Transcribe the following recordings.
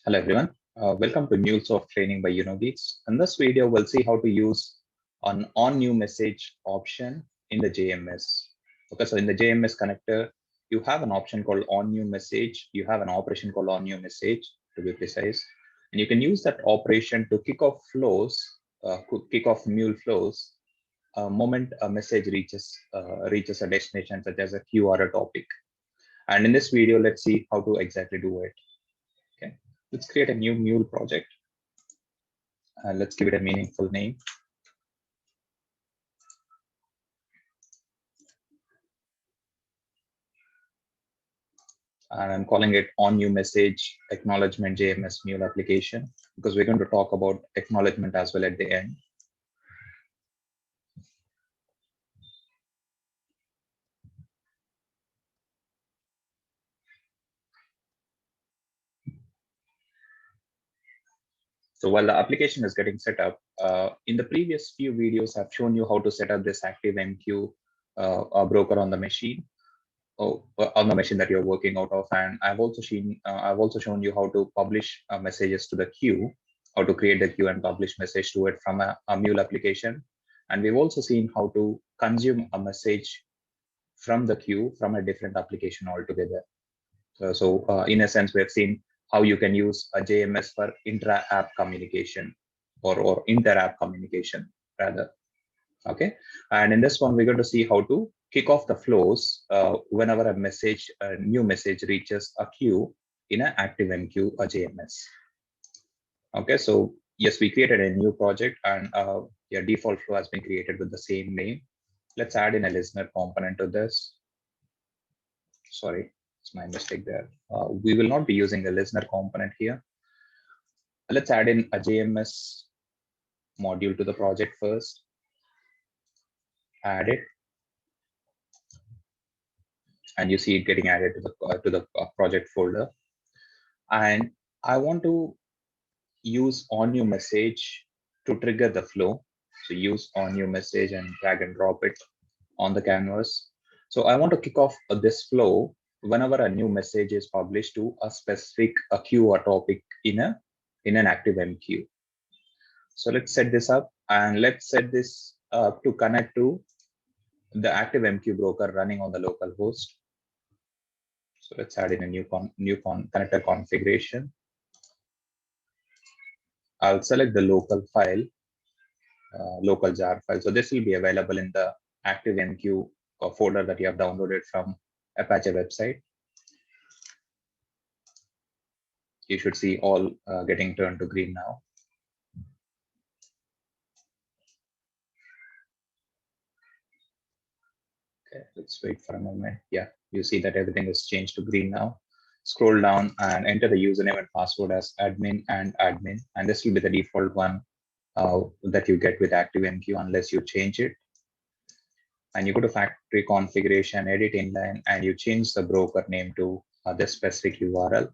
Hello everyone. Welcome to MuleSoft training by Geeks. In this video, we'll see how to use an on new message option in the JMS. Okay, so in the JMS connector, you have an option called on new message. You have an operation called on new message to be precise, and you can use that operation to kick off flows, kick off Mule flows. Moment a message reaches a destination such as a queue or a topic. And in this video, let's see how to exactly do it. Okay, let's create a new Mule project. Let's give it a meaningful name. And I'm calling it on new message acknowledgement JMS Mule application because we're going to talk about acknowledgement as well at the end. So while the application is getting set up, in the previous few videos, I've shown you how to set up this ActiveMQ broker on the machine. On the machine that you're working out of, and I've also shown you how to publish messages to the queue, how to create the queue and publish message to it from a Mule application, and we've also seen how to consume a message from the queue from a different application altogether. So in a sense, we have seen how you can use a JMS for intra-app communication or inter-app communication rather. Okay, and in this one, we're going to see how to kick off the flows whenever a new message reaches a queue in an ActiveMQ or JMS. Okay, so yes, we created a new project and your default flow has been created with the same name. Let's add in a listener component to this. Sorry, it's my mistake there. We will not be using a listener component here. Let's add in a JMS module to the project first. Add it. And you see it getting added to the project folder. And I want to use on new message to trigger the flow. So use on new message and drag and drop it on the canvas. So I want to kick off this flow whenever a new message is published to a specific queue or topic in an ActiveMQ. So let's set this up and let's set this up to connect to the ActiveMQ broker running on the local host. So let's add in a new connector configuration. I'll select the local file, local jar file. So this will be available in the ActiveMQ folder that you have downloaded from Apache website. You should see all getting turned to green now. Okay, let's wait for a moment. Yeah, you see that everything is changed to green now. Scroll down and enter the username and password as admin and admin. And this will be the default one that you get with ActiveMQ unless you change it. And you go to factory configuration, edit inline, and you change the broker name to this specific URL,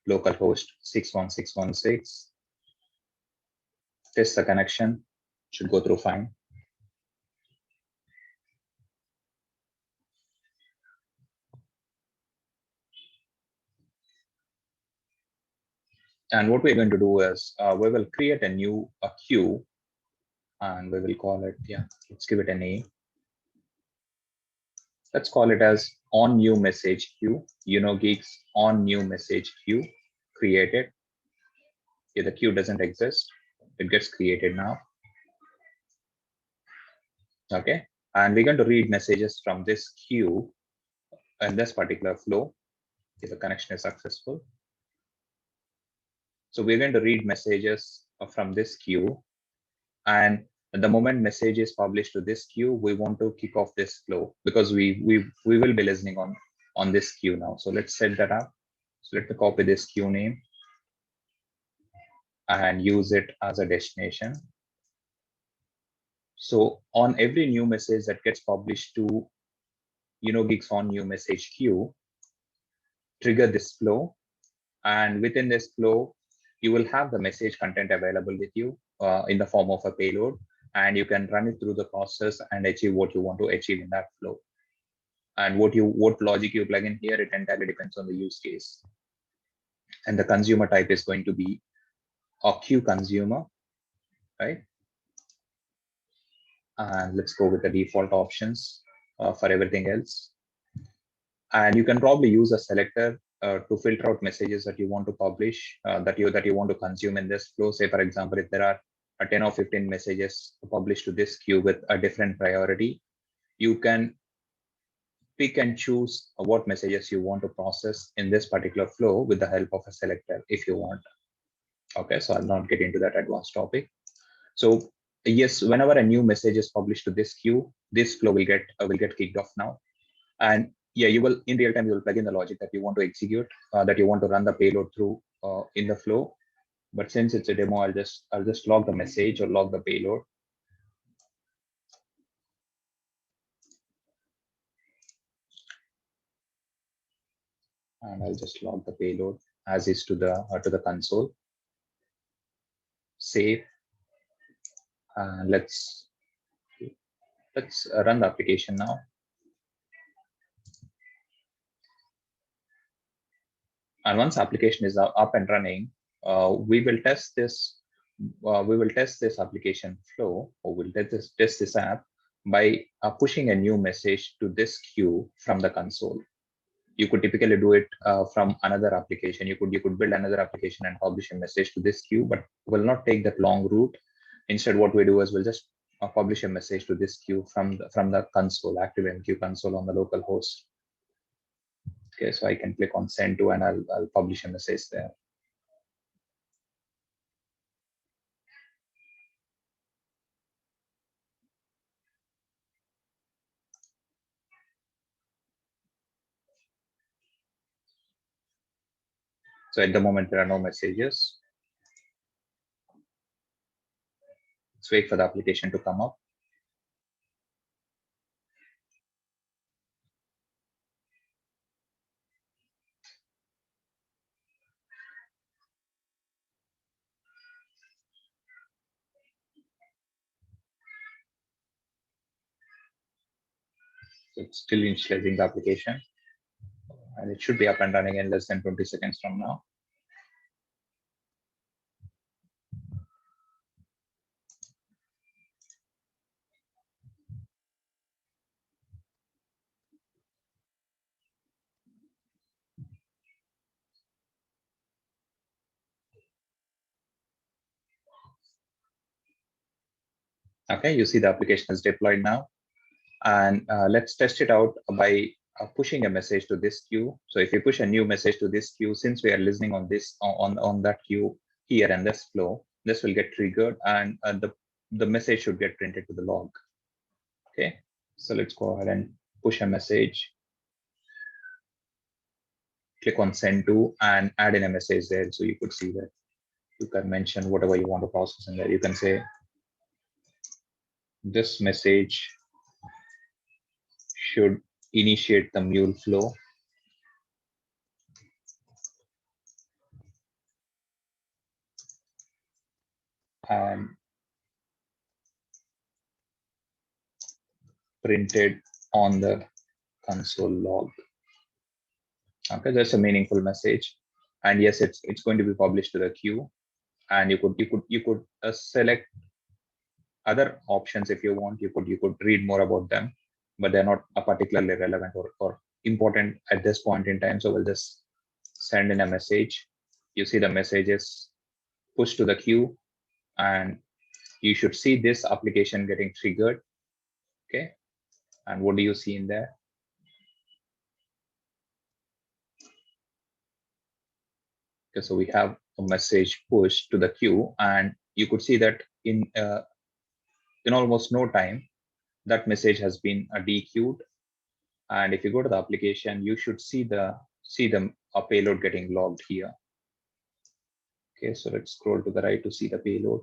localhost 61616. Test the connection, should go through fine. And what we're going to do is we will create a new queue and we will call it, let's give it a name. Let's call it as on new message queue, Geeks on new message queue created. Here the queue doesn't exist, it gets created now. Okay, and we're going to read messages from this queue in this particular flow if the connection is successful. So we're going to read messages from this queue, and the moment message is published to this queue, we want to kick off this flow because we will be listening on this queue now. So let's set that up. So let me copy this queue name and use it as a destination. So on every new message that gets published to Geeks on new message queue, trigger this flow, and within this flow, you will have the message content available with you in the form of a payload, and you can run it through the process and achieve what you want to achieve in that flow. And what logic you plug in here, it entirely depends on the use case. and the consumer type is going to be a queue consumer, right? And let's go with the default options for everything else. And you can probably use a selector to filter out messages that you want to publish, that you want to consume in this flow. Say, for example, if there are 10 or 15 messages published to this queue with a different priority, you can pick and choose what messages you want to process in this particular flow with the help of a selector if you want. Okay, so I'll not get into that advanced topic. So yes, whenever a new message is published to this queue, this flow will get kicked off now. And yeah, you will in real time, you will plug in the logic that you want to execute, that you want to run the payload through in the flow. But since it's a demo, I'll just log the message or log the payload. And I'll just log the payload as is to the console. Save. And let's run the application now. And once application is up and running, we will test this. We will test this application flow, or we'll test this app by pushing a new message to this queue from the console. You could typically do it from another application. You could build another application and publish a message to this queue, but will not take that long route. Instead, what we do is we'll just publish a message to this queue from the console, ActiveMQ console on the local host. Okay, so I can click on send to, and I'll publish a message there. So at the moment, there are no messages. Let's wait for the application to come up. So it's still initializing the application, and it should be up and running in less than 20 seconds from now. Okay, you see the application is deployed now. And let's test it out by pushing a message to this queue. So if you push a new message to this queue, since we are listening on this on that queue here and this flow, this will get triggered, and the message should get printed to the log. Okay, so let's go ahead and push a message. Click on send to and add in a message there, so you could see that you can mention whatever you want to process in there. You can say this message should initiate the Mule flow. And printed on the console log. Okay, that's a meaningful message. And yes, it's going to be published to the queue. And you could select other options if you want. You could read more about them, but they're not particularly relevant or important at this point in time. So we'll just send in a message. You see the messages pushed to the queue, and you should see this application getting triggered. Okay, and what do you see in there? Okay, so we have a message pushed to the queue, and you could see that in almost no time, that message has been dequeued. And if you go to the application, you should see the payload getting logged here. Okay, so let's scroll to the right to see the payload.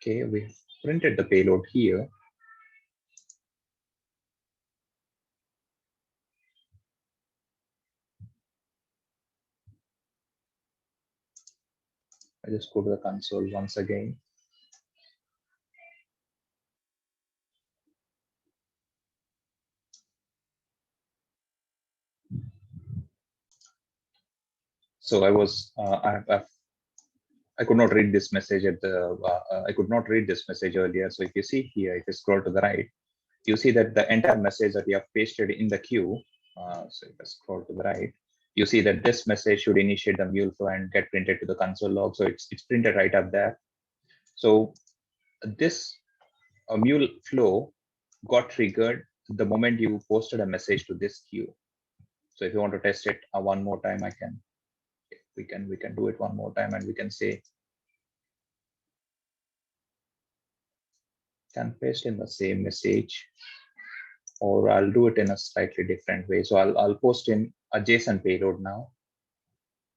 Okay, we printed the payload here. I just go to the console once again. So I could not read this message at the I could not read this message earlier. So if you see here, if you scroll to the right, you see that the entire message that you have pasted in the queue. So if I scroll to the right, you see that this message should initiate the Mule flow and get printed to the console log. So it's printed right up there. So this Mule flow got triggered the moment you posted a message to this queue. So if you want to test it one more time, we can do it one more time, and we can say can paste in the same message, or I'll do it in a slightly different way. So I'll post in a JSON payload now.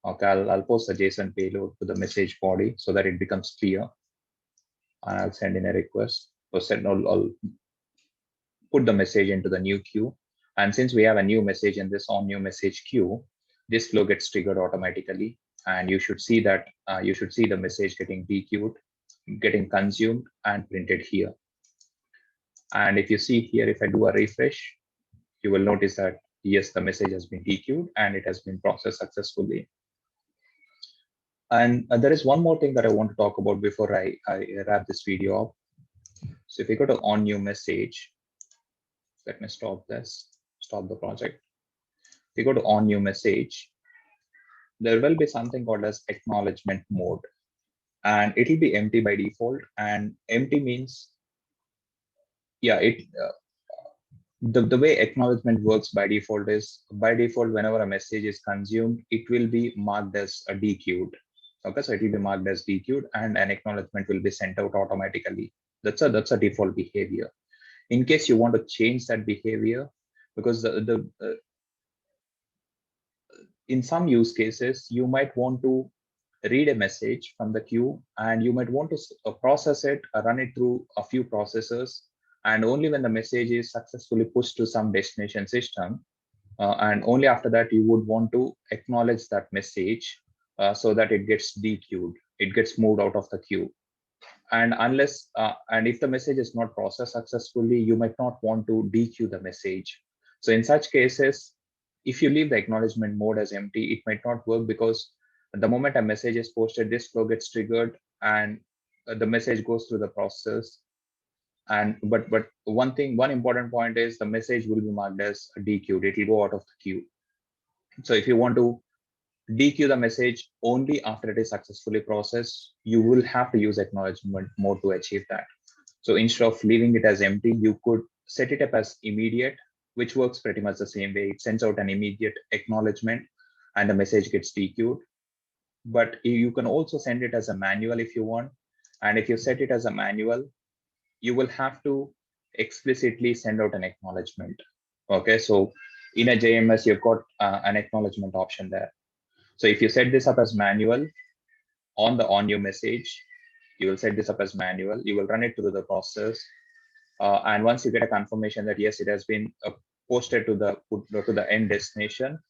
Okay, I'll post a JSON payload to the message body so that it becomes clear. And I'll send in a request. So I'll put the message into the new queue. And since we have a new message in this on new message queue, this flow gets triggered automatically. And you should see that you should see the message getting dequeued, getting consumed and printed here. And if you see here, if I do a refresh, you will notice that yes, the message has been dequeued and it has been processed successfully. And there is one more thing that I want to talk about before I wrap this video up. So if you go to on new message, let me stop the project. If you go to on new message, there will be something called as acknowledgement mode, and it will be empty by default. And empty means, yeah, the way acknowledgement works by default is whenever a message is consumed, it will be marked as a dequeued. Okay, so it will be marked as dequeued and an acknowledgement will be sent out automatically. That's a default behavior. In case you want to change that behavior, because in some use cases, you might want to read a message from the queue and you might want to process it, run it through a few processors, and only when the message is successfully pushed to some destination system, and only after that you would want to acknowledge that message so that it gets dequeued, it gets moved out of the queue. And unless and if the message is not processed successfully, you might not want to dequeue the message. So in such cases, if you leave the acknowledgement mode as empty, it might not work, because the moment a message is posted, this flow gets triggered and the message goes through the process. And but one important point is the message will be marked as dequeued. It will go out of the queue. So if you want to dequeue the message only after it is successfully processed, you will have to use acknowledgement mode to achieve that. So instead of leaving it as empty, you could set it up as immediate, which works pretty much the same way. It sends out an immediate acknowledgement and the message gets dequeued. But you can also send it as a manual if you want. And if you set it as a manual, you will have to explicitly send out an acknowledgement. Okay, so in a JMS, you've got an acknowledgement option there. So if you set this up as manual on the on new message, you will set this up as manual. You will run it through the process. And once you get a confirmation that yes, it has been posted to the end destination,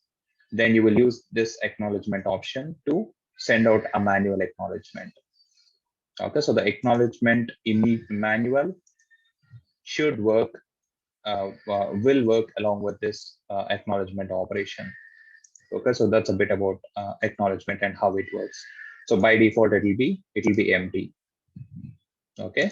then you will use this acknowledgement option to send out a manual acknowledgement. Okay, so the acknowledgement in manual should work, will work along with this acknowledgement operation. Okay, so that's a bit about acknowledgement and how it works. So by default, it will be empty. Okay,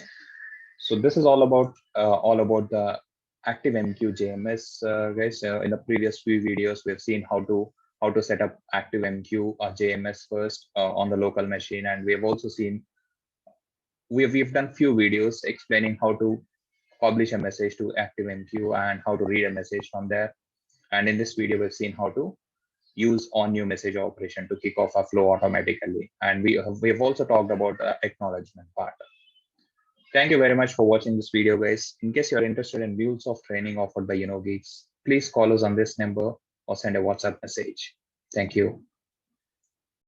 so this is all about the ActiveMQ JMS, guys. In the previous few videos, we've seen how to set up ActiveMQ JMS first on the local machine, and we have also seen we've done few videos explaining how to publish a message to ActiveMQ and how to read a message from there. And in this video, we've seen how to use on new message operation to kick off a flow automatically. And we have also talked about the acknowledgement part. Thank you very much for watching this video, guys. In case you're interested in MuleSoft training offered by Geeks, please call us on this number or send a WhatsApp message. Thank you.